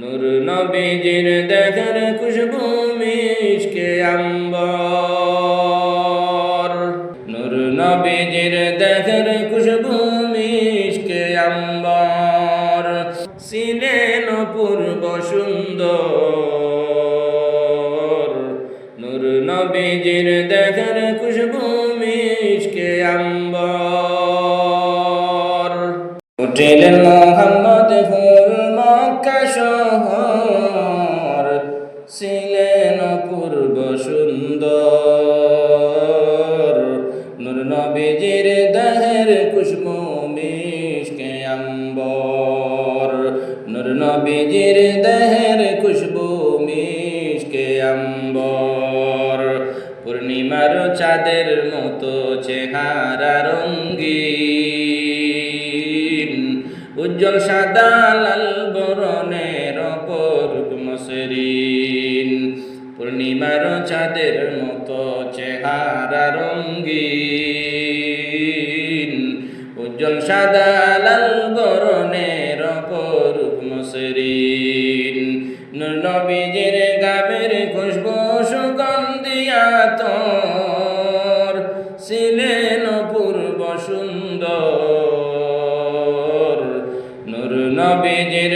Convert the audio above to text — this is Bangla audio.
নূর নবীজির দেখার খুশবু মিশকে আম্বর, নূর নবীজির দেখার খুশবু মিশকে আম্বর, ছিলেন অপূর্ব সুন্দর, নূর নবীজির দেখার খুশবু মিশকে আম্বর। উঠিলেন মোহাম্মদ ফুল মক্কা শহর, ছিলেন অপূর্ব সুন্দর, নূর নবীজির দেহের খুশবু মিশকে আম্বর, নূর নবীজির দেহের খুশবু মিশকে আম্বর। পূর্ণিমার চাঁদের মতো চেহারা রঙ্গিন, উজ্জ্বল সাদা লাল বরণের অপরূপ মসৃণ। পূর্ণিমার চাঁদের মতো চেহারা রঙ্গিন, উজ্জ্বল সাদা লাল বরণের অপরূপ মসৃণ। নূর নবীজির গাবের খুশবু সুগন্ধি আতর, ছিলেন অপূর্ব সুন্দর, নূর নবীজির